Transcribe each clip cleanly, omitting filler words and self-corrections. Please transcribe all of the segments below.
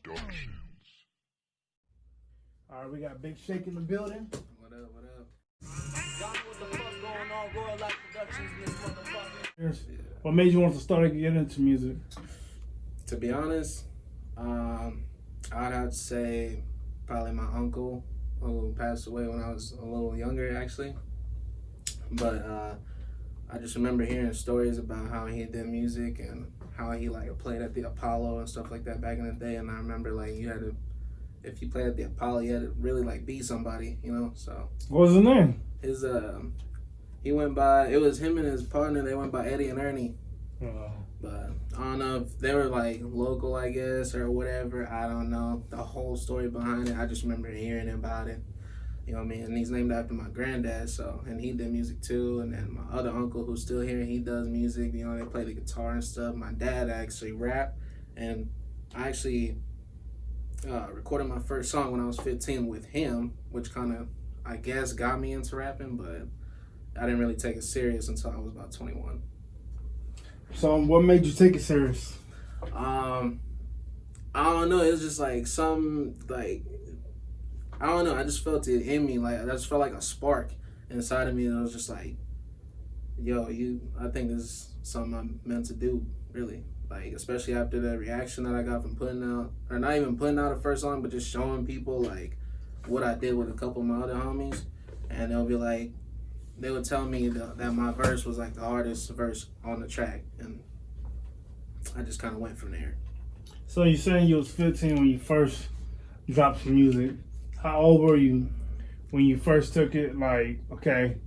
All right, we got Big Shake in the building. What up, what up? Y'all know what the fuck going on, Royal Life Productions in this motherfucker. Yeah. What made you want to start getting into music? To be honest, I'd have to say probably my uncle who passed away when I was a little younger, actually. But I just remember hearing stories about how he did music and how he like played at the Apollo and stuff like that back in the day. And I remember like you had to, if you played at the Apollo, you had to really like be somebody, you know. So what was his name? his he went by, it was him and his partner. They went by Eddie and Ernie. But I don't know if they were like local, I guess, or whatever. I don't know the whole story behind it. I just remember hearing about it. You know what I mean? And he's named after my granddad, so, and he did music too. And then my other uncle who's still here, he does music. You know, they play the guitar and stuff. My dad actually rapped, and I actually recorded my first song when I was 15 with him, which kind of, I guess, got me into rapping, but I didn't really take it serious until I was about 21. So what made you take it serious? I don't know. It was just like some like I don't know. I just felt it in me. Like I just felt like a spark inside of me, and it was just like, yo, I think this is something I'm meant to do. Really, like especially after the reaction that I got from putting out, or not even putting out a first song, but just showing people like what I did with a couple of my other homies, and they'll be like. They would tell me that my verse was like the hardest verse on the track, and I just kind of went from there. So you saying you was 15 when you first dropped some music. How old were you when you first took it? Like, okay,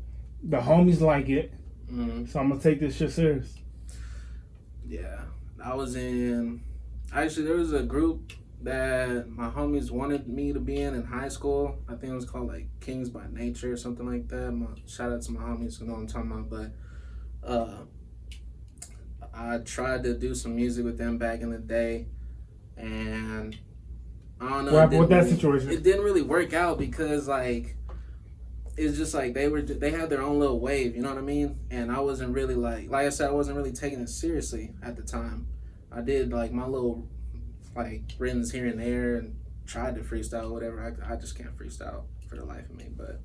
the homies like it, so I'm gonna take this shit serious. Yeah, I was in. Actually, there was a group that my homies wanted me to be in high school. I think it was called like Kings by Nature or something like that. Shout out to my homies who know what I'm talking about. But I tried to do some music with them back in the day, and I don't know. What that situation? It didn't really work out because like it's just like they had their own little wave. You know what I mean? And I wasn't really like I said, I wasn't really taking it seriously at the time. I did like my little like writtens here and there and tried to freestyle whatever. I just can't freestyle for the life of me, but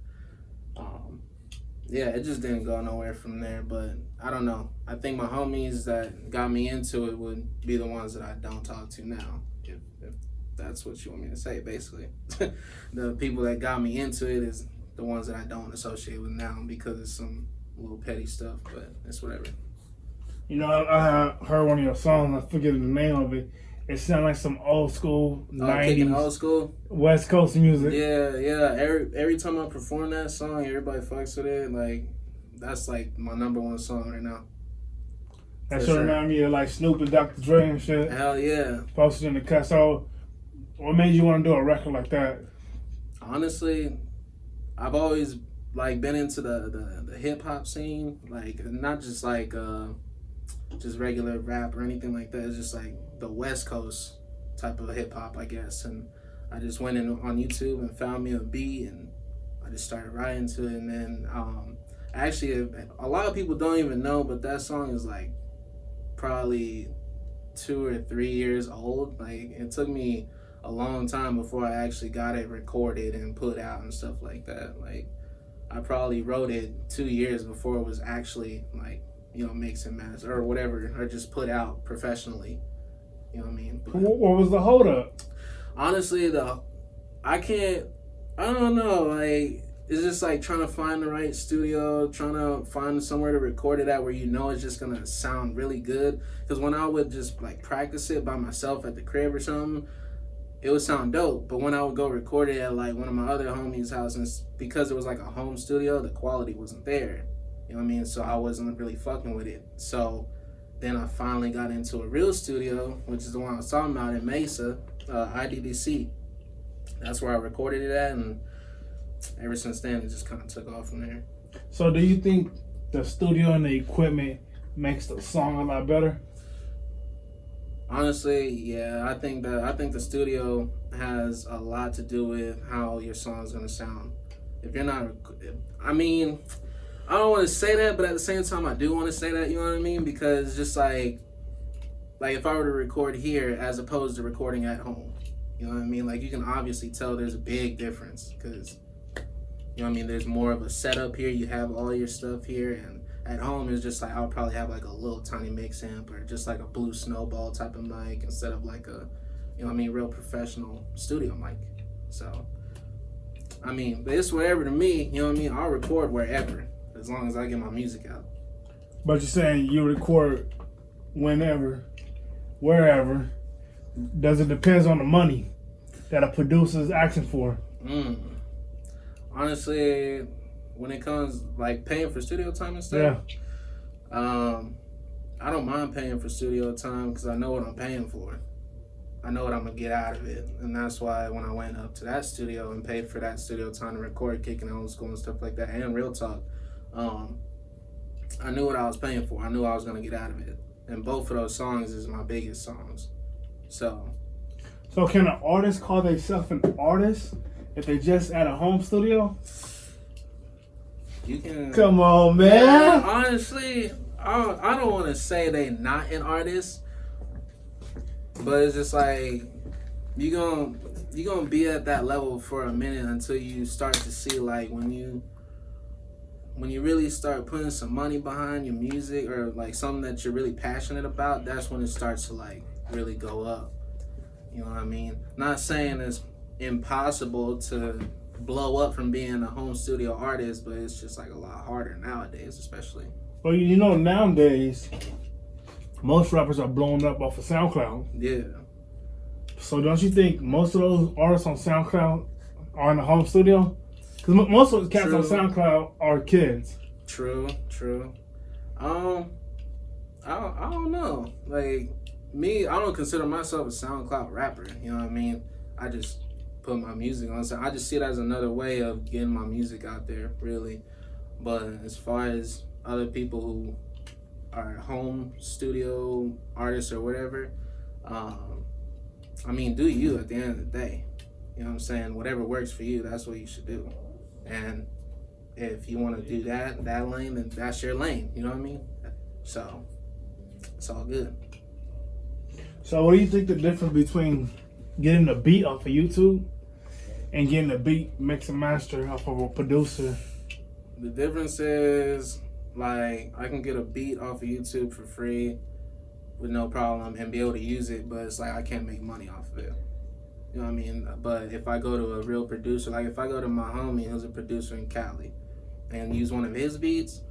yeah, it just didn't go nowhere from there. But I don't know, I think my homies that got me into it would be the ones that I don't talk to now, if that's what you want me to say. Basically the people that got me into it is the ones that I don't associate with now because it's some little petty stuff, but it's whatever. You know, I heard one of your songs, I forget the name of it. It sounded like some old school 90s Kickin' It Old School? West Coast music. Yeah. Every time I perform that song, everybody fucks with it. Like, that's like my number one song right now. That should remind me of like Snoop and Dr. Dre and shit. Hell yeah. Posted in the cut. So, what made you want to do a record like that? Honestly, I've always like been into the hip hop scene. Like, not just like just regular rap or anything like that. It's just like the West Coast type of hip hop, I guess. And I just went in on YouTube and found me a beat, and I just started writing to it. And then actually, a lot of people don't even know, but that song is like probably 2 or 3 years old. Like it took me a long time before I actually got it recorded and put out and stuff like that. Like I probably wrote it 2 years before it was actually like, you know, mix and match or whatever, or just put out professionally. You know what I mean? But what was the hold up? honestly, I don't know. Like, it's just like trying to find the right studio, trying to find somewhere to record it at where you know it's just gonna sound really good. Because when I would just like practice it by myself at the crib or something, it would sound dope. But when I would go record it at like one of my other homies' houses, because it was like a home studio, the quality wasn't there. You know what I mean? So I wasn't really fucking with it. So then I finally got into a real studio, which is the one I was talking about in Mesa, IDDC. That's where I recorded it at, and ever since then, it just kind of took off from there. So do you think the studio and the equipment makes the song a lot better? Honestly, yeah, I think the studio has a lot to do with how your song's gonna sound. If you're not, I mean, I don't want to say that, but at the same time, I do want to say that. You know what I mean? Because just like if I were to record here as opposed to recording at home, You know what I mean? Like, you can obviously tell there's a big difference because, you know what I mean, there's more of a setup here. You have all your stuff here, and at home it's just like I'll probably have like a little tiny mix amp or just like a blue snowball type of mic instead of like a, you know what I mean, real professional studio mic. So, I mean, but it's whatever to me, you know what I mean? I'll record wherever as long as I get my music out. But you're saying you record whenever, wherever. Does it depend on the money that a producer is asking for? Honestly, when it comes like paying for studio time and stuff, I don't mind paying for studio time because I know what I'm paying for. I know what I'm gonna get out of it, and that's why when I went up to that studio and paid for that studio time to record Kickin' It Old School and stuff like that, and Real Talk, I knew what I was paying for. I knew I was gonna get out of it, and both of those songs is my biggest songs. So can an artist call themselves an artist if they just at a home studio? you can. Come on, man. Yeah, honestly, I don't want to say they not an artist, but it's just like you gonna be at that level for a minute until you start to see like when you really start putting some money behind your music or like something that you're really passionate about. That's when it starts to like really go up. You know what I mean? Not saying it's impossible to blow up from being a home studio artist, but it's just like a lot harder nowadays, especially. Well, you know, nowadays, most rappers are blowing up off of SoundCloud. Yeah. So don't you think most of those artists on SoundCloud are in the home studio? Because most of the cats on SoundCloud are kids. True. I don't know. Like, me, I don't consider myself a SoundCloud rapper. You know what I mean? I just put my music on. So I just see it as another way of getting my music out there, really. But as far as other people who are home studio artists or whatever, I mean, do you at the end of the day. You know what I'm saying? Whatever works for you, that's what you should do. And if you want to do that lane, then that's your lane. You know what I mean? So it's all good. So what do you think the difference between getting a beat off of YouTube and getting a beat mix and master off of a producer? The difference is, like, I can get a beat off of YouTube for free with no problem and be able to use it, but it's like I can't make money off of it. You know what I mean? But if I go to a real producer, like if I go to my homie who's a producer in Cali and use one of his beats,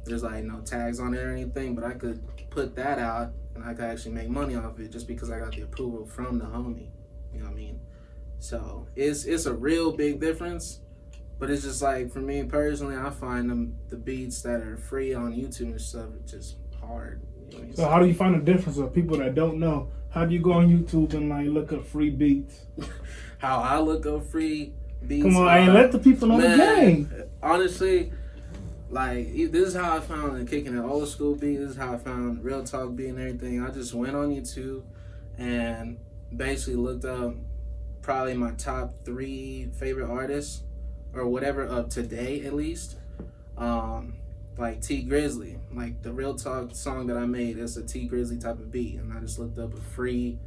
there's like no tags on it or anything, but I could put that out and I could actually make money off of it just because I got the approval from the homie. You know what I mean? So it's a real big difference, but it's just like, for me personally, I find the beats that are free on YouTube and stuff are just hard. You know what I mean? So how do you find the difference of people that don't know? How do you go on YouTube and like look up free beats? How I look up free beats? Come on, and let the people know the game. Honestly, like, this is how I found the Kickin' It Old School beat. This is how I found Real Talk beat and everything. I just went on YouTube and basically looked up probably my top 3 favorite artists or whatever of today, at least. Like T Grizzly, like the Real Talk song that I made, it's a T Grizzly type of beat, and I just looked up a free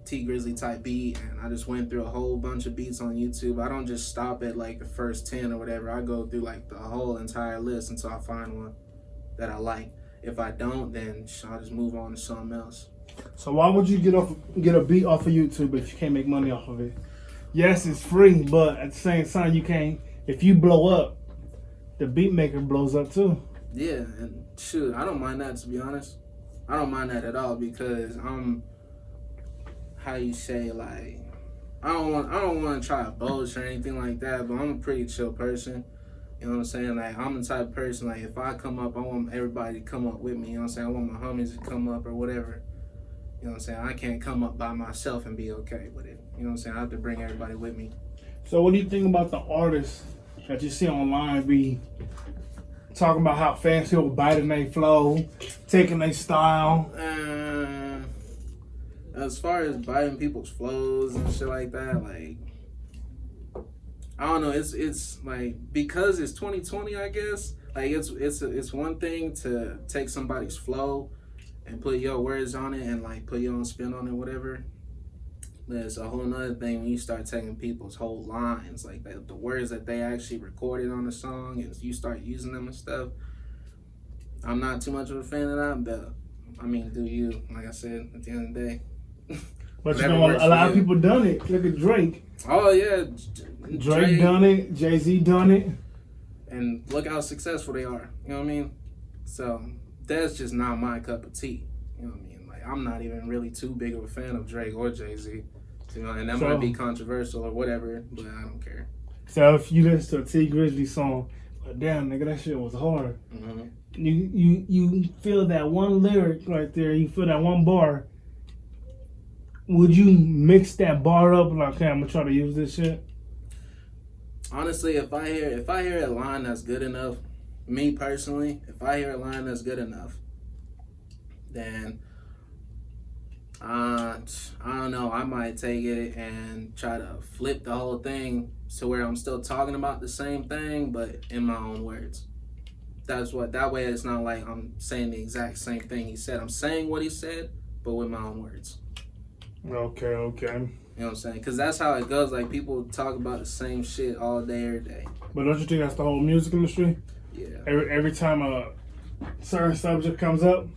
T Grizzly type beat, and I just went through a whole bunch of beats on YouTube. I don't just stop at like the first 10 or whatever. I go through like the whole entire list until I find one that I like. If I don't, then I'll just move on to something else. So why would you get a beat off of YouTube if you can't make money off of it? Yes, it's free, but at the same time, you can't. If you blow up, the beat maker blows up too. Yeah, and shoot, I don't mind that, to be honest. I don't mind that at all because I'm, how you say, like, I don't want to try to boast or anything like that, but I'm a pretty chill person. You know what I'm saying? Like, I'm the type of person, like, if I come up, I want everybody to come up with me. You know what I'm saying? I want my homies to come up or whatever. You know what I'm saying? I can't come up by myself and be okay with it. You know what I'm saying? I have to bring everybody with me. So what do you think about the artists that you see online be talking about how fans feel biting their flow, taking their style? As far as biting people's flows and shit like that, like, I don't know. It's like, because it's 2020, I guess. Like, it's one thing to take somebody's flow and put your words on it and like put your own spin on it, whatever. But it's a whole nother thing when you start taking people's whole lines, like the words that they actually recorded on the song, and you start using them and stuff. I'm not too much of a fan of that, but I mean, do you? Like I said, at the end of the day. But you know, a lot of people done it. Look at Drake. Oh yeah, Drake done it. Jay-Z done it. And look how successful they are. You know what I mean? So that's just not my cup of tea. You know what I mean? Like, I'm not even really too big of a fan of Drake or Jay-Z. You know, and that might be controversial or whatever, but I don't care. So if you listen to a T Grizzly song, but damn nigga, that shit was hard. Mm-hmm. You feel that one lyric right there. You feel that one bar. Would you mix that bar up like, okay, I'm gonna try to use this shit? Honestly, if I hear a line that's good enough, me personally, if I hear a line that's good enough, then I don't know, I might take it and try to flip the whole thing to where I'm still talking about the same thing, but in my own words. That way it's not like I'm saying the exact same thing he said. I'm saying what he said, but with my own words. Okay. You know what I'm saying? Because that's how it goes. Like, people talk about the same shit all day, every day. But don't you think that's the whole music industry? Yeah. Every time a certain subject comes up,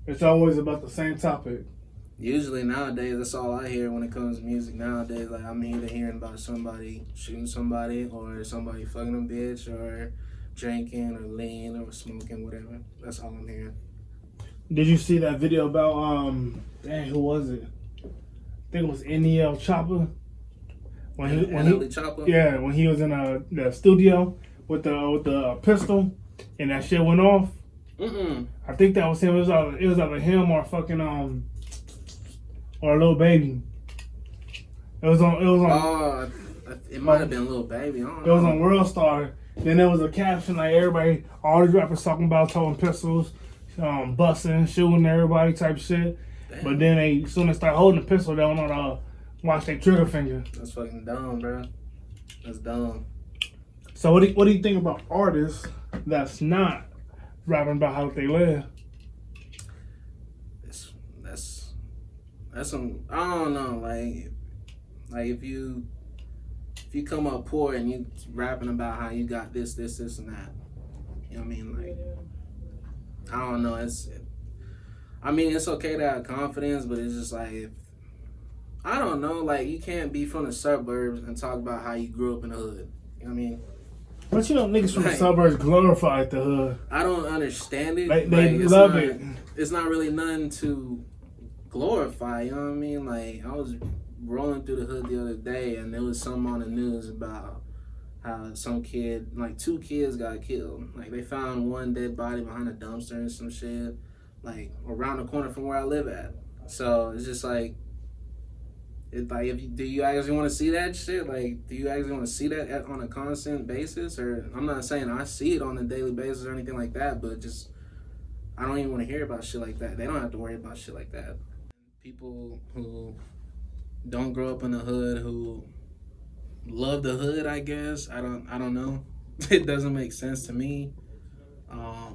it's always about the same topic. Usually nowadays, that's all I hear when it comes to music nowadays. Like, I'm either hearing about somebody shooting somebody, or somebody fucking a bitch, or drinking, or lean, or smoking, whatever. That's all I'm hearing. Did you see that video about who was it? I think it was NEL Chopper. When he was in the studio with the pistol and that shit went off. I think that was him. It was either him or fucking or a Lil Baby. It was on. It might have been Lil Baby. I don't know. It was on World Star. Then there was a caption like all these rappers talking about throwing pistols, busting, shooting everybody type shit. Damn. But then as soon as they start holding the pistol, they don't know to watch their trigger finger. That's fucking dumb, bro. That's dumb. So what do you think about artists that's not rapping about how they live? That's some, I don't know, like if you come up poor and you rapping about how you got this and that, you know what I mean? Like, I don't know. It's okay to have confidence, but it's just like, I don't know, like, you can't be from the suburbs and talk about how you grew up in the hood. You know what I mean? But you know, niggas from the suburbs glorify the hood. I don't understand it. They love it. It's not really nothing to glorify, you know what I mean? Like, I was rolling through the hood the other day, and there was something on the news about how some kid, like 2 kids got killed. Like, they found one dead body behind a dumpster and some shit, like, around the corner from where I live at. So it's just like, do you actually want to see that shit? Like, do you actually want to see that on a constant basis? Or, I'm not saying I see it on a daily basis or anything like that, but just, I don't even want to hear about shit like that. They don't have to worry about shit like that. People who don't grow up in the hood, who love the hood, I guess. I don't know. It doesn't make sense to me. I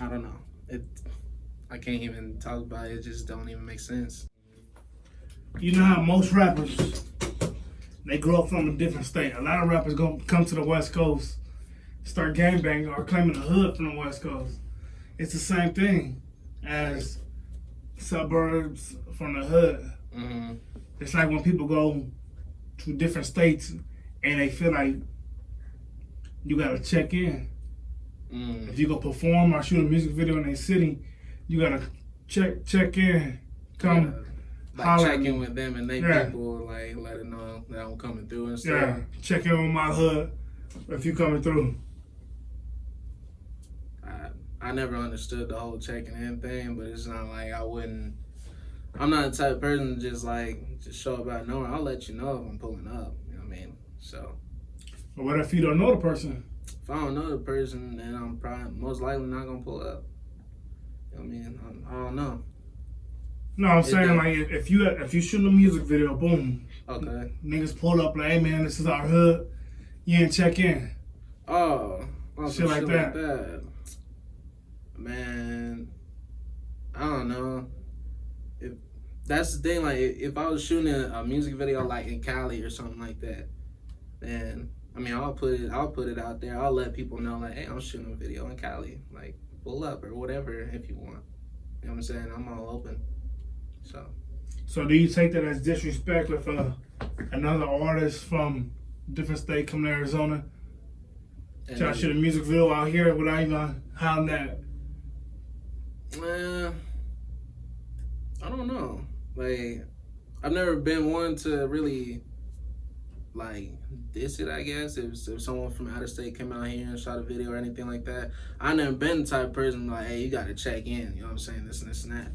don't know. I can't even talk about it. It just don't even make sense. You know how most rappers, they grow up from a different state. A lot of rappers go come to the West Coast, start gangbanging or claiming the hood from the West Coast. It's the same thing as suburbs from the hood. Mm-hmm. It's like when people go to different states and they feel like you gotta check in. If you go perform or shoot a music video in a city, you gotta check in. Come check in with them and they people, like, let it know that I'm coming through and stuff. Yeah, check in with my hood if you coming through. I never understood the whole checking in thing, but it's not like I'm not the type of person to just show up out of nowhere. I'll let you know if I'm pulling up, you know what I mean? So. But what if you don't know the person? If I don't know the person, then I'm probably most likely not gonna pull up. You know what I mean? I don't know. No, I'm saying like if you shoot a music video, boom. Okay. Niggas pull up like, hey man, this is our hood. You ain't check in. Oh, shit like that. Man, I don't know. that's the thing. Like, if I was shooting a music video like in Cali or something like that, then I mean, I'll put it out there. I'll let people know, like, hey, I'm shooting a video in Cali. Like, pull up or whatever if you want. You know what I'm saying? I'm all open. So do you take that as disrespect if another artist from different state come to Arizona try to shoot a music video out here without even hounding that? I don't know. Like, I've never been one to really like diss it, I guess. If someone from out of state came out here and shot a video or anything like that, I never been the type of person like, hey, you gotta check in, you know what I'm saying, this and this and that.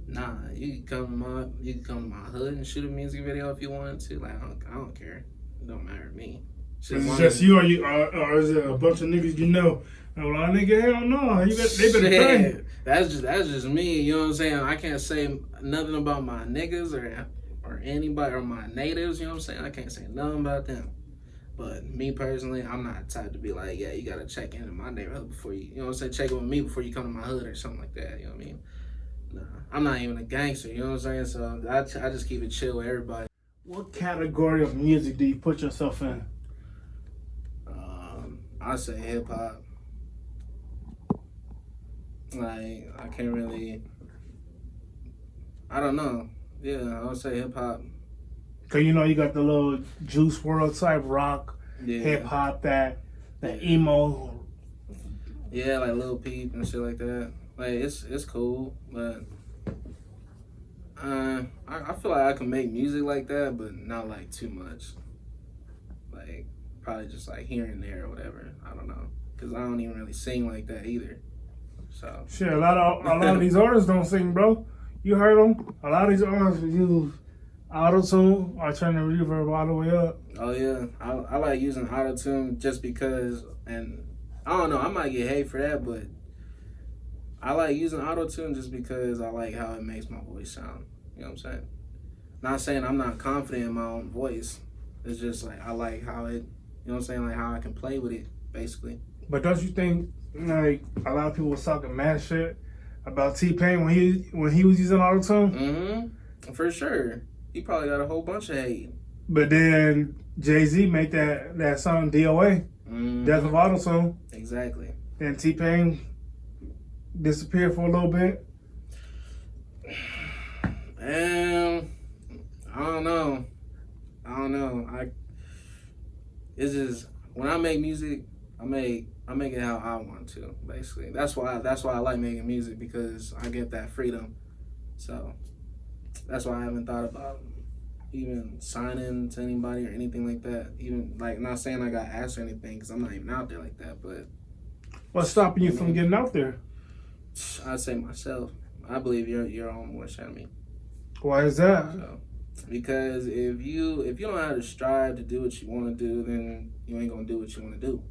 Nah, you can come to my hood and shoot a music video if you wanted to. Like, I don't care. It don't matter to me. Is it just you or is it a bunch of niggas you know? A lot of niggas, hell no. They better pay. That's just me. You know what I'm saying? I can't say nothing about my niggas or anybody or my natives. You know what I'm saying? I can't say nothing about them. But me personally, I'm not the type to be like, yeah, you gotta check in my neighborhood before you know what I'm saying? Check in with me before you come to my hood or something like that. You know what I mean? Nah, I'm not even a gangster. You know what I'm saying? So I just keep it chill with everybody. What category of music do you put yourself in? I say hip hop. Like, I can't really. I don't know. Yeah, I would say hip hop. Cause you know you got the little Juice WRLD type rock, hip hop, that emo. Yeah, like Lil Peep and shit like that. Like, it's cool, but I feel like I can make music like that, but not like too much. Like, probably just like here and there or whatever. I don't know, cause I don't even really sing like that either. So shit, a lot of these artists don't sing, bro. You heard them? A lot of these artists use auto-tune or turn the reverb all the way up. Oh yeah, I like using auto-tune just because, and I don't know, I might get hate for that, but I like using auto-tune just because I like how it makes my voice sound. You know what I'm saying? Not saying I'm not confident in my own voice. It's just like I like how it, you know what I'm saying, like how I can play with it, basically. But don't you think like a lot of people was talking mad shit about T-Pain when he was using auto-tune? Mm-hmm. For sure. He probably got a whole bunch of hate. But then Jay-Z made that song DOA, Death of Auto-Tune. Exactly. Then T-Pain disappeared for a little bit. I don't know. It's just when I make music, I make it how I want to. Basically, that's why I like making music, because I get that freedom. So that's why I haven't thought about even signing to anybody or anything like that. Even like, not saying I got asked or anything, because I'm not even out there like that. But what's stopping you from getting out there? I'd say myself. I believe you're your own worst enemy. Why is that? So, because if you don't know how to strive to do what you want to do, then you ain't gonna do what you want to do.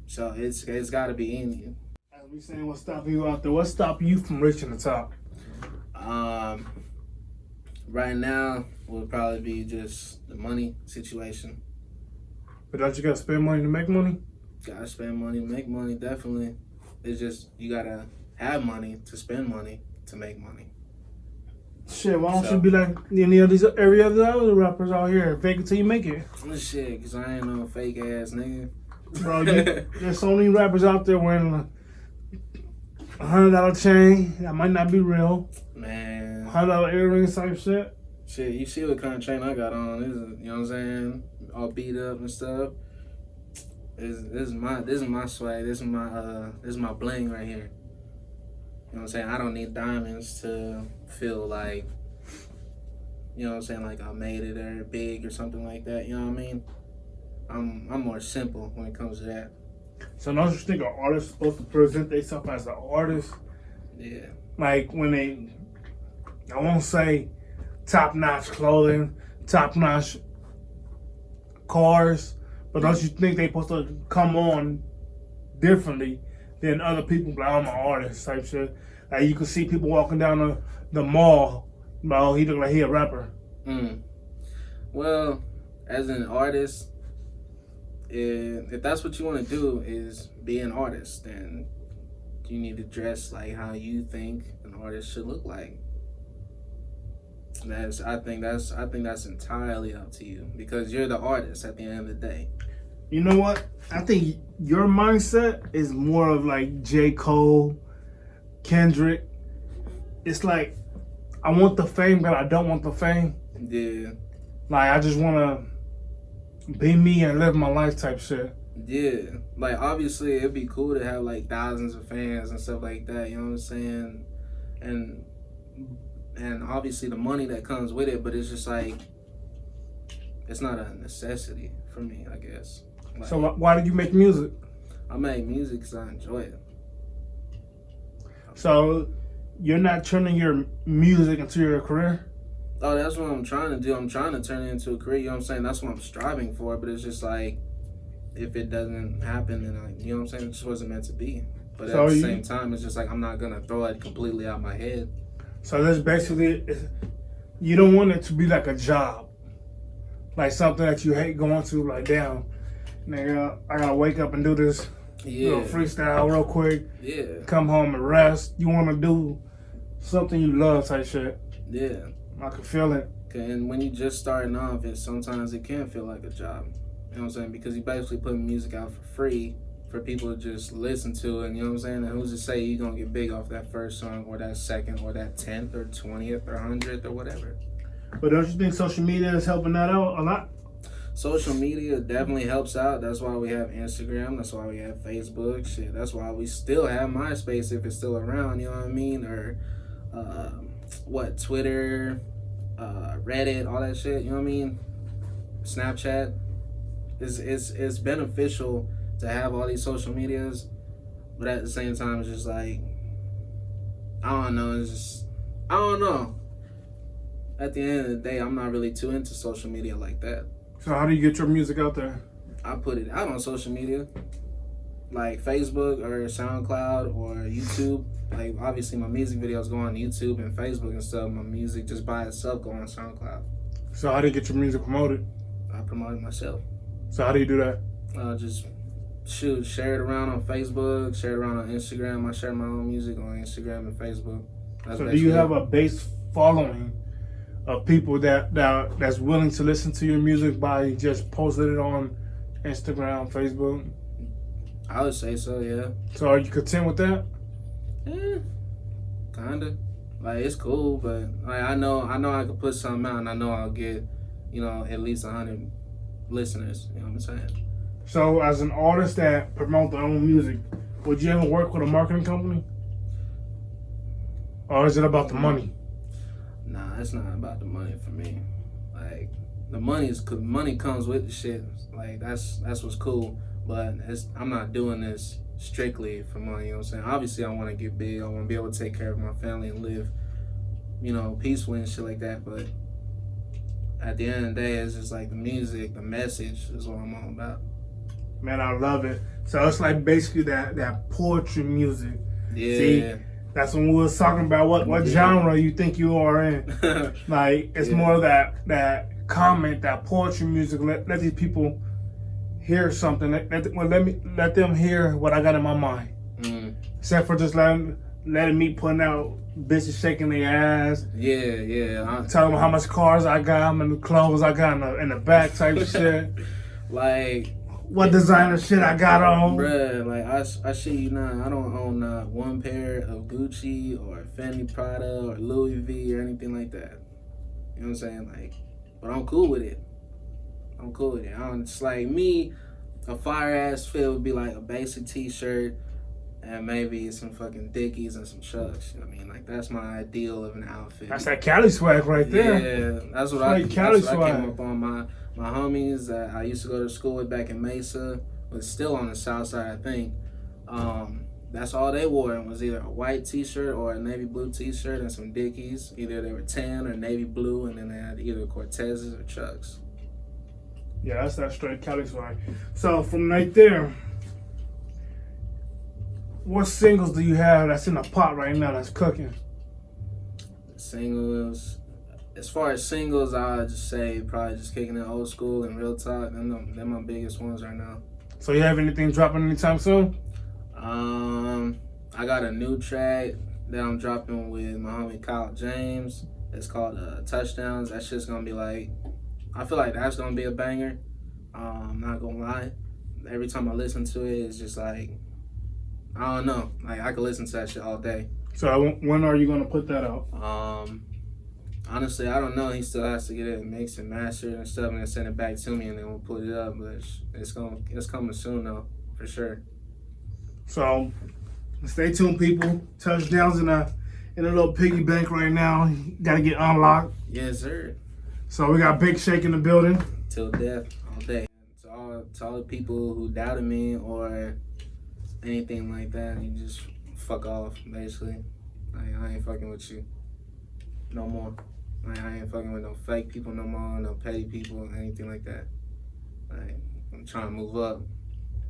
So it's got to be in you. As we saying, what's stopping you out there? What's stopping you from reaching the top? Right now would probably be just the money situation. But don't you gotta spend money to make money? Gotta spend money to make money, definitely. It's just you gotta have money to spend money to make money. Shit, why don't you be like every other rappers out here? Fake it till you make it. Shit, cause I ain't no fake ass nigga. Bro, there's so many rappers out there wearing a $100 chain that might not be real. Man, $100 earrings type shit. Shit, you see what kind of chain I got on? This is, you know what I'm saying? All beat up and stuff. This is my swag. This is my bling right here. You know what I'm saying? I don't need diamonds to feel like, you know what I'm saying, like I made it or big or something like that. You know what I mean? I'm more simple when it comes to that. So don't you think an artist is supposed to present themselves as an artist? Yeah. Like when I won't say top-notch clothing, top-notch cars, but don't you think they supposed to come on differently than other people? Like, I'm an artist type shit. Like you can see people walking down the mall, bro, he look like he a rapper. Well, as an artist, if that's what you want to do is be an artist, then you need to dress like how you think an artist should look like. I think that's entirely up to you because you're the artist at the end of the day. You know what? I think your mindset is more of like J. Cole, Kendrick. It's like I want the fame, but I don't want the fame. Yeah. Like I just want to be me and live my life type shit. Yeah. Like obviously it'd be cool to have like thousands of fans and stuff like that. You know what I'm saying? And obviously the money that comes with it, but it's just like it's not a necessity for me, I guess. Like, So why did you make music? I make music because I enjoy it. So you're not turning your music into your career? Oh, that's what I'm trying to do. I'm trying to turn it into a career. You know what I'm saying? That's what I'm striving for. But it's just like, if it doesn't happen, then you know what I'm saying? It just wasn't meant to be. But So at the same time, it's just like I'm not gonna throw it completely out my head. So that's basically, you don't want it to be like a job, like something that you hate going to. Like, damn, nigga, I gotta wake up and do this little freestyle real quick. Yeah. Come home and rest. You want to do something you love type shit. Yeah. I can feel it. And when you just starting off, sometimes it can feel like a job. You know what I'm saying? Because you basically putting music out for free for people to just listen to it. And you know what I'm saying? And who's to say you're going to get big off that first song or that second or that 10th or 20th or 100th or whatever. But don't you think social media is helping that out a lot? Social media definitely helps out. That's why we have Instagram. That's why we have Facebook. Shit, that's why we still have MySpace if it's still around. You know what I mean? Or Twitter, Reddit, all that shit. You know what I mean? Snapchat. It's beneficial to have all these social medias, but at the same time, it's just like I don't know. At the end of the day, I'm not really too into social media like that. So how do you get your music out there? I put it out on social media, like Facebook or SoundCloud or YouTube. Like obviously my music videos go on YouTube and Facebook and stuff. My music just by itself go on SoundCloud. So how do you get your music promoted? I promote it myself. So how do you do that? Just share it around on Facebook, share it around on Instagram. I share my own music on Instagram and Facebook. So do you have a base following of people that's willing to listen to your music by just posting it on Instagram, Facebook? I would say so, yeah. So are you content with that? Yeah, kinda. Like it's cool, but like I know I could put something out and I know I'll get, at least 100 listeners. You know what I'm saying? So as an artist that promote their own music, would you ever work with a marketing company? Or is it about the money? Nah, it's not about the money for me. Like the money comes with the shit. Like that's what's cool. But I'm not doing this strictly for money. You know what I'm saying? Obviously, I want to get big. I want to be able to take care of my family and live, peacefully and shit like that. But at the end of the day, it's just like the music, the message is what I'm all about. Man, I love it. So it's like basically that poetry music. Yeah. See? That's when we was talking about what genre you think you are in. Like it's more of that comment, that poetry music. Let these people hear something. Let them hear what I got in my mind. Except for just letting me putting out bitches shaking their ass. Yeah. Telling them how much cars I got, how many clothes I got in the back type shit. Like what designer shit I got on. Bruh, like I shit you not, I don't own not one pair of Gucci or Fendi Prada or Louis V or anything like that. You know what I'm saying? Like, but I'm cool with it. It's like me, a fire ass fit would be like a basic t-shirt and maybe some fucking Dickies and some Chucks. You know what I mean? Like that's my ideal of an outfit. That's that Cali swag right there. Yeah, that's what I came up on. My homies that I used to go to school with back in Mesa was still on the south side, I think. That's all they wore, and was either a white t-shirt or a navy blue t-shirt and some Dickies. Either they were tan or navy blue, and then they had either Cortezes or Chucks. Yeah, that's that straight Cali swag. So from right there, what singles do you have that's in the pot right now that's cooking? Singles. As far as singles, I would just say probably just Kickin It Old School and Real Talk. They're my biggest ones right now. So you have anything dropping anytime soon? I I got a new track that I'm dropping with my homie Kyle James. It's called Touchdowns. That shit's gonna be like, I feel like that's gonna be a banger. I'm not gonna lie. Every time I listen to it, it's just like, I don't know. Like, I could listen to that shit all day. So when are you gonna put that out? Honestly, I don't know. He still has to get it mixed and mastered and stuff, and then send it back to me, and then we'll put it up. But it's coming soon though, for sure. So stay tuned, people. Touchdowns in a little piggy bank right now. Got to get unlocked. Yes, sir. So we got Big Shake in the building. Till death, all day. To all the people who doubted me or anything like that, you just fuck off, basically. Like, I ain't fucking with you no more. Like, I ain't fucking with no fake people no more, no petty people, anything like that. Like, I'm trying to move up.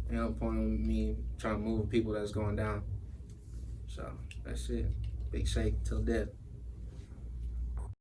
You know, point with me trying to move people that's going down. So that's it. Big Shake till death.